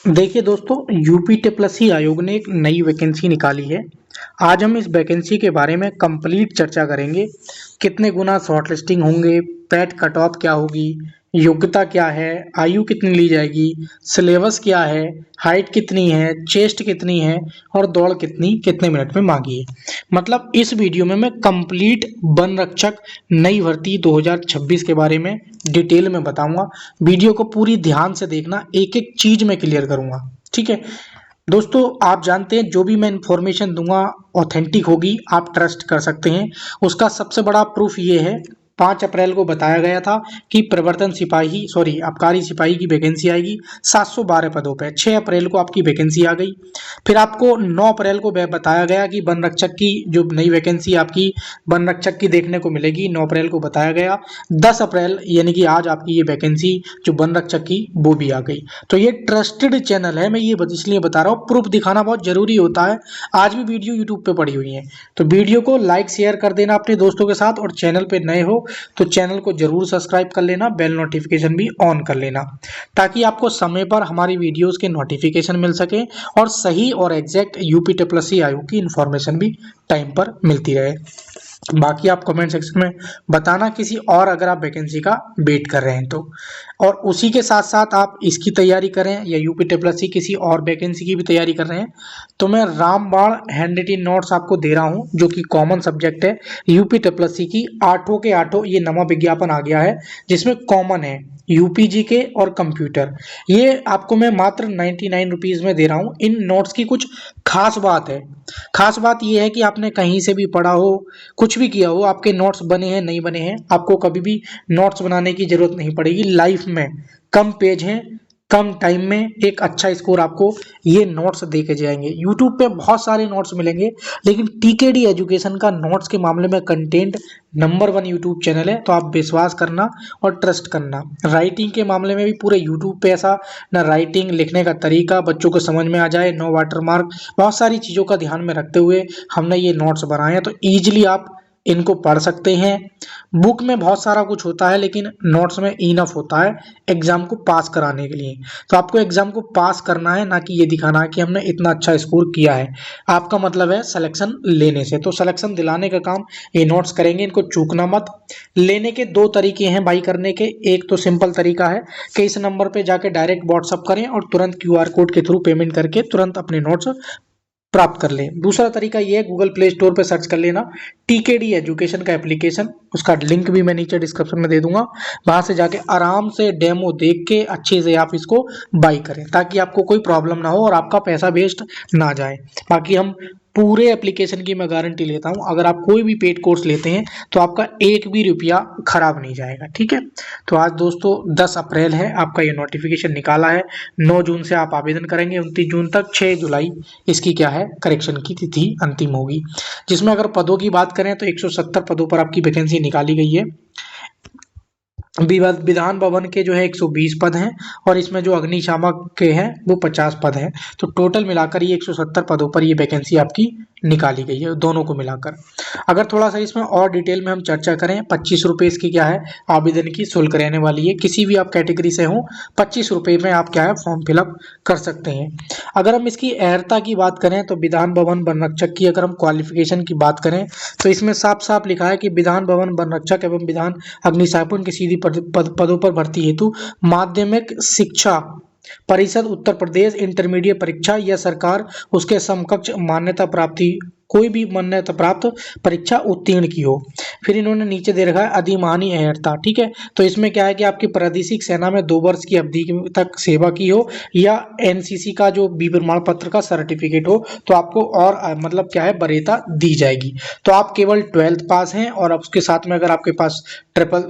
देखिए दोस्तों, यूपी टेपलसी आयोग ने एक नई वैकेंसी निकाली है। आज हम इस वैकेंसी के बारे में कंप्लीट चर्चा करेंगे। कितने गुना शॉर्टलिस्टिंग होंगे, पैट कट ऑफ क्या होगी, योग्यता क्या है, आयु कितनी ली जाएगी, सिलेबस क्या है, हाइट कितनी है, चेस्ट कितनी है और दौड़ कितनी कितने मिनट में मांगी है। मतलब इस वीडियो में मैं कंप्लीट वन रक्षक नई भर्ती 2026 के बारे में डिटेल में बताऊंगा। वीडियो को पूरी ध्यान से देखना, एक एक चीज मैं क्लियर करूंगा। ठीक है दोस्तों, आप जानते हैं जो भी मैं इंफॉर्मेशन दूंगा ऑथेंटिक होगी, आप ट्रस्ट कर सकते हैं। उसका सबसे बड़ा प्रूफ ये है, 5 अप्रैल को बताया गया था कि प्रवर्तन सिपाही आबकारी सिपाही की वैकेंसी आएगी 712 पदों पे। 6 अप्रैल को आपकी वैकेंसी आ गई। फिर आपको 9 अप्रैल को बताया गया कि वन रक्षक की जो नई वैकेंसी आपकी वन रक्षक की देखने को मिलेगी, 9 अप्रैल को बताया गया। 10 अप्रैल यानी कि आज आपकी ये वैकेंसी जो वन रक्षक की वो भी आ गई। तो ये ट्रस्टेड चैनल है, मैं ये इसलिए बता रहा हूँ, प्रूफ दिखाना बहुत जरूरी होता है। आज भी वीडियो यूट्यूब पे पड़ी हुई है, तो वीडियो को लाइक शेयर कर देना अपने दोस्तों के साथ, और चैनल पे नए हो तो चैनल को जरूर सब्सक्राइब कर लेना, बेल नोटिफिकेशन भी ऑन कर लेना, ताकि आपको समय पर हमारी वीडियोस के नोटिफिकेशन मिल सके और सही और एग्जैक्ट यूपी टेपलसी आयोग की इंफॉर्मेशन भी टाइम पर मिलती रहे। बाकी आप कमेंट सेक्शन में बताना किसी और अगर आप वैकेंसी का वेट कर रहे हैं तो, और उसी के साथ साथ आप इसकी तैयारी करें या यूपी टेपलसी किसी और वैकेंसी की भी तैयारी कर रहे हैं तो मैं रामबाण हैंड रिटन नोट्स आपको दे रहा हूं, जो कि कॉमन सब्जेक्ट है यूपी टेपलसी की। आठों के आठों ये नवा विज्ञापन आ गया है जिसमें कॉमन है यूपीजी के और कंप्यूटर। ये आपको मैं मात्र 99 रुपीज़ में दे रहा हूँ। इन नोट्स की कुछ खास बात है। खास बात ये है कि आपने कहीं से भी पढ़ा हो, कुछ भी किया हो, आपके नोट्स बने हैं नहीं बने हैं, आपको कभी भी नोट्स बनाने की जरूरत नहीं पड़ेगी। लाइफ में कम पेज हैं, कम टाइम में एक अच्छा स्कोर आपको ये नोट्स दे के जाएंगे। यूट्यूब पे बहुत सारे नोट्स मिलेंगे, लेकिन टीकेडी एजुकेशन का नोट्स के मामले में कंटेंट नंबर 1 यूट्यूब चैनल है, तो आप विश्वास करना और ट्रस्ट करना। राइटिंग के मामले में भी पूरे यूट्यूब पे ऐसा ना, राइटिंग लिखने का तरीका बच्चों को समझ में आ जाए, नो वाटर मार्क, बहुत सारी चीज़ों का ध्यान में रखते हुए हमने ये नोट्स बनाए हैं, तो ईजिली आप इनको पढ़ सकते हैं। बुक में बहुत सारा कुछ होता है, लेकिन नोट्स में इनफ होता है एग्जाम को पास कराने के लिए। तो आपको एग्जाम को पास करना है, ना कि ये दिखाना है कि हमने इतना अच्छा स्कोर किया है। आपका मतलब है सिलेक्शन लेने से, तो सिलेक्शन दिलाने का काम ये नोट्स करेंगे, इनको चूकना मत। लेने के दो तरीके हैं भाई करने के। एक तो सिंपल तरीका है कि इस नंबर पे जाके डायरेक्ट व्हाट्सअप करें और तुरंत क्यूआर कोड के थ्रू पेमेंट करके तुरंत अपने नोट्स प्राप्त कर लें। दूसरा तरीका ये है, गूगल प्ले स्टोर पे सर्च कर लेना टीकेडी एजुकेशन का एप्लीकेशन, उसका लिंक भी मैं नीचे डिस्क्रिप्शन में दे दूंगा। वहां से जाके आराम से डेमो देख के अच्छे से आप इसको बाई करें, ताकि आपको कोई प्रॉब्लम ना हो और आपका पैसा वेस्ट ना जाए। बाकी हम पूरे एप्लीकेशन की मैं गारंटी लेता हूं, अगर आप कोई भी पेड कोर्स लेते हैं तो आपका एक भी रुपया खराब नहीं जाएगा। ठीक है, तो आज दोस्तों 10 अप्रैल है, आपका ये नोटिफिकेशन निकाला है। 9 जून से आप आवेदन करेंगे, 29 जून तक। 6 जुलाई इसकी क्या है, करेक्शन की तिथि अंतिम होगी। जिसमें अगर पदों की बात करें तो 170 पदों पर आपकी वैकेंसी निकाली गई है। विधान भवन के जो है 120 पद हैं, और इसमें जो अग्निशामक के हैं वो 50 पद हैं। तो टोटल मिलाकर ये 170 पदों पर ये वैकेंसी आपकी निकाली गई है, दोनों को मिलाकर। अगर थोड़ा सा इसमें और डिटेल में हम चर्चा करें, 25 रुपये इसकी क्या है आवेदन की शुल्क रहने वाली है। किसी भी आप कैटेगरी से हो, 25 रुपये में आप क्या है फॉर्म फिलअप कर सकते हैं। अगर हम इसकी अर्हता की बात करें तो विधान भवन वन रक्षक की अगर हम क्वालिफिकेशन की बात करें तो इसमें साफ साफ लिखा है कि विधान भवन वन रक्षक एवं विधान अग्निशामन की सीधी पदों पर भर्ती हेतु माध्यमिक शिक्षा परिषद उत्तर प्रदेश इंटरमीडिएट परीक्षा या सरकार उसके समकक्ष मान्यता प्राप्ति कोई भी मान्यता प्राप्त परीक्षा उत्तीर्ण की हो। फिर इन्होंने नीचे दे रखा है अधिमानी अहर्ता। ठीक है, तो इसमें क्या है कि आपकी प्रादेशिक सेना में 2 वर्ष की अवधि तक सेवा की हो, या एनसीसी का जो बी प्रमाण पत्र का सर्टिफिकेट हो, तो आपको और मतलब क्या है वरीयता दी जाएगी। तो आप केवल 12th पास हैं, और उसके साथ में अगर आपके पास ट्रिपल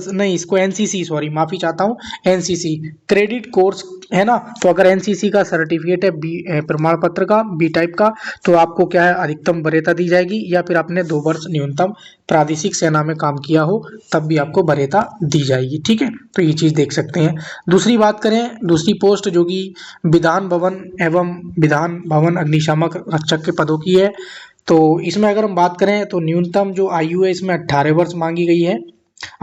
नहीं, इसको एनसीसी, सॉरी माफी चाहता हूँ, एनसीसी क्रेडिट कोर्स है ना, तो अगर एनसीसी का सर्टिफिकेट है बी प्रमाण पत्र का बी टाइप का, तो आपको क्या है अधिकतम वरीयता दी जाएगी, या फिर आपने 2 वर्ष न्यूनतम प्रादेशिक सेना में काम किया हो तब भी आपको वरीयता दी जाएगी। ठीक है, तो ये चीज देख सकते हैं। दूसरी बात करें, दूसरी पोस्ट जो कि विधान भवन एवं विधान भवन अग्निशामक रक्षक के पदों की है, तो इसमें अगर हम बात करें तो न्यूनतम जो आयु है इसमें 18 वर्ष मांगी गई है।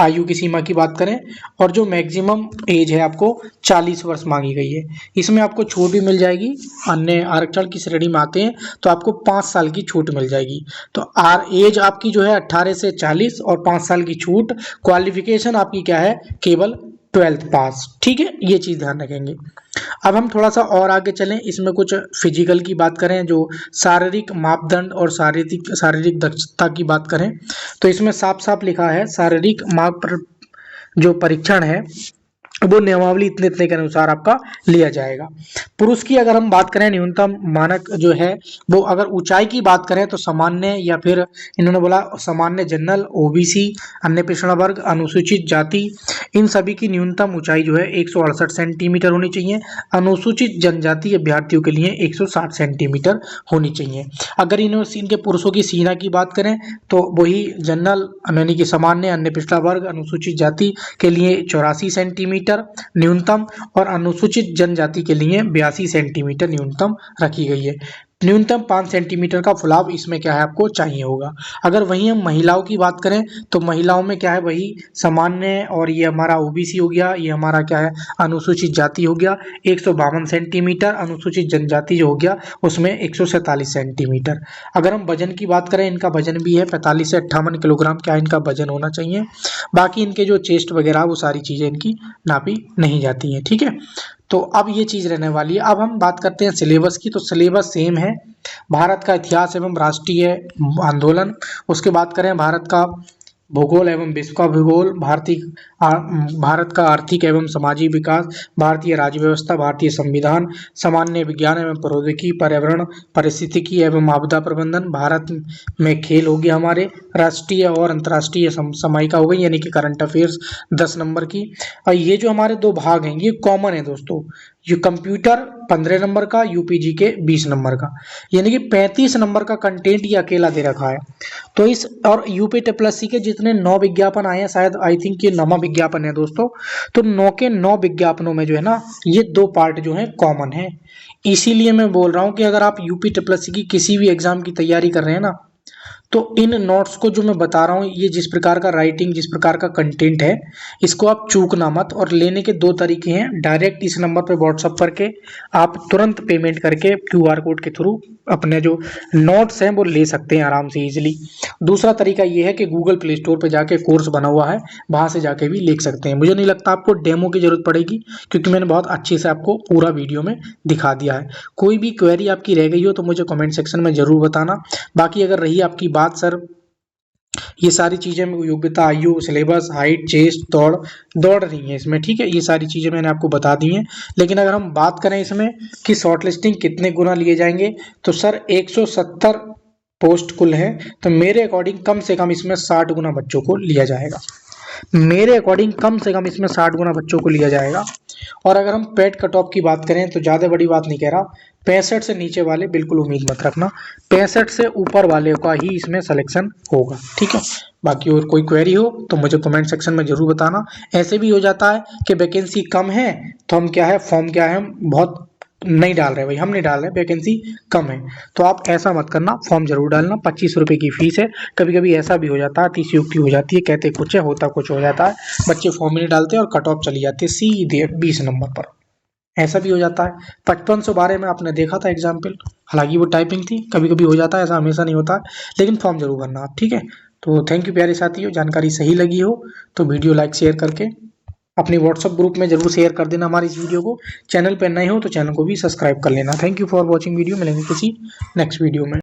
आयु की सीमा की बात करें, और जो मैक्सिमम एज है आपको 40 वर्ष मांगी गई है। इसमें आपको छूट भी मिल जाएगी, अन्य आरक्षण की श्रेणी में आते हैं तो आपको 5 साल की छूट मिल जाएगी। तो एज आपकी जो है 18 से 40 और 5 साल की छूट। क्वालिफिकेशन आपकी क्या है, केवल 12th पास, ठीक है, ये चीज़ ध्यान रखेंगे। अब हम थोड़ा सा और आगे चलें, इसमें कुछ फिजिकल की बात करें, जो शारीरिक मापदंड और शारीरिक दक्षता की बात करें, तो इसमें साफ साफ लिखा है शारीरिक माप जो परीक्षण है वो नियमावली इतने इतने के अनुसार आपका लिया जाएगा। पुरुष की अगर हम बात करें, न्यूनतम मानक जो है वो, अगर ऊंचाई की बात करें तो सामान्य, या फिर इन्होंने बोला सामान्य, जनरल, ओबीसी, अन्य पिछड़ा वर्ग, अनुसूचित जाति, इन सभी की न्यूनतम ऊंचाई जो है 168 सेंटीमीटर होनी चाहिए। अनुसूचित जनजाति अभ्यर्थियों के लिए 160 सेंटीमीटर होनी चाहिए। अगर इनके पुरुषों की सीमा की बात करें तो वही जनरल यानी कि सामान्य, अन्य पिछड़ा वर्ग, अनुसूचित जाति के लिए 84 सेंटीमीटर न्यूनतम, और अनुसूचित जनजाति के लिए 82 सेंटीमीटर न्यूनतम रखी गई है। न्यूनतम 5 सेंटीमीटर का फुलाव इसमें क्या है आपको चाहिए होगा। अगर वहीं हम महिलाओं की बात करें तो महिलाओं में क्या है, वही सामान्य, और ये हमारा ओबीसी हो गया, ये हमारा क्या है अनुसूचित जाति हो गया 152 सेंटीमीटर, अनुसूचित जनजाति जो हो गया उसमें 147 सेंटीमीटर। अगर हम वजन की बात करें, इनका वजन भी है 45 से 58 किलोग्राम क्या इनका वजन होना चाहिए। बाकी इनके जो चेस्ट वगैरह वो सारी चीज़ें इनकी नापी नहीं जाती हैं, ठीक है। तो अब ये चीज़ रहने वाली है। अब हम बात करते हैं सिलेबस की, तो सिलेबस सेम है। भारत का इतिहास एवं राष्ट्रीय आंदोलन, उसके बात करें भारत का भूगोल एवं विश्व का भूगोल, भारत का आर्थिक एवं सामाजिक विकास, भारतीय राज्य व्यवस्था, भारतीय संविधान, सामान्य विज्ञान एवं प्रौद्योगिकी, पर्यावरण, पारिस्थितिकी एवं आपदा प्रबंधन, भारत में खेल हो गया हमारे, राष्ट्रीय और अंतर्राष्ट्रीय समायिका हो गई यानी कि करंट अफेयर्स 10 नंबर की। और ये जो हमारे दो भाग हैं ये कॉमन है दोस्तों, ये कंप्यूटर 15 नंबर का, यूपीजी के 20 नंबर का, यानी कि 35 नंबर का कंटेंट ये अकेला दे रखा है। तो इस और यूपी टीएसपीएससी के जितने 9 विज्ञापन आए हैं, शायद आई थिंक ये 9वां विज्ञापन है दोस्तों, तो 9 के 9 विज्ञापनों में जो है ना ये 2 पार्ट जो है कॉमन है। इसीलिए मैं बोल रहा हूँ कि अगर आप यूपी टीएसपीएससी की किसी भी एग्जाम की तैयारी कर रहे हैं ना, तो इन नोट्स को जो मैं बता रहा हूँ, ये जिस प्रकार का राइटिंग, जिस प्रकार का कंटेंट है, इसको आप चूकना मत। और लेने के 2 तरीके हैं, डायरेक्ट इस नंबर पे व्हाट्सअप करके आप तुरंत पेमेंट करके क्यूआर कोड के थ्रू अपने जो नोट्स हैं वो ले सकते हैं आराम से इजीली। दूसरा तरीका ये है कि गूगल प्ले स्टोर पे जाके कोर्स बना हुआ है, वहाँ से जाके भी लिख सकते हैं। मुझे नहीं लगता आपको डेमो की जरूरत पड़ेगी, क्योंकि मैंने बहुत अच्छे से आपको पूरा वीडियो में दिखा दिया है। कोई भी क्वेरी आपकी रह गई हो तो मुझे कमेंट सेक्शन में जरूर बताना। बाकी अगर रही आपकी बात सर ये सारी चीजें, योग्यता, आयु, सिलेबस, हाइट, चेस्ट, दौड़ नहीं है इसमें, ठीक है, ये सारी चीजें मैंने आपको बता दी हैं। लेकिन अगर हम बात करें इसमें कि शॉर्ट लिस्टिंग कितने गुना लिए जाएंगे, तो सर 170 पोस्ट कुल है, तो मेरे अकॉर्डिंग कम से कम इसमें 60 गुना बच्चों को लिया जाएगा। मेरे अकॉर्डिंग कम से कम इसमें 60 गुना बच्चों को लिया जाएगा। और अगर हम पेट कट ऑफ की बात करें तो ज़्यादा बड़ी बात नहीं कह रहा, 65 से नीचे वाले बिल्कुल उम्मीद मत रखना, 65 से ऊपर वाले का ही इसमें सिलेक्शन होगा, ठीक है। बाकी और कोई क्वेरी हो तो मुझे कमेंट सेक्शन में जरूर बताना। ऐसे भी हो जाता है कि वैकेंसी कम है तो हम क्या है, फॉर्म क्या है, हम बहुत नहीं डाल रहे भाई, हम नहीं डाल रहे, वैकेंसी कम है, तो आप ऐसा मत करना, फॉर्म जरूर डालना। 25 रुपये की फीस है। कभी कभी ऐसा भी हो जाता है, अतिशयोक्ति हो जाती है, कहते कुछ है होता कुछ हो जाता है, बच्चे फॉर्म ही नहीं डालते और कट ऑफ चली जाती है सीधे 20 नंबर पर, ऐसा भी हो जाता है। 5512 में आपने देखा था एग्जाम्पल, हालांकि वो टाइपिंग थी, कभी कभी हो जाता है, ऐसा हमेशा नहीं होता, लेकिन फॉर्म जरूर भरना आप, ठीक है। तो थैंक यू प्यारे साथियों, जानकारी सही लगी हो तो वीडियो लाइक शेयर करके अपने व्हाट्सएप ग्रुप में जरूर शेयर कर देना हमारी इस वीडियो को। चैनल पर नए हो तो चैनल को भी सब्सक्राइब कर लेना। Thank you for watching video, मिलेंगे किसी नेक्स्ट वीडियो में।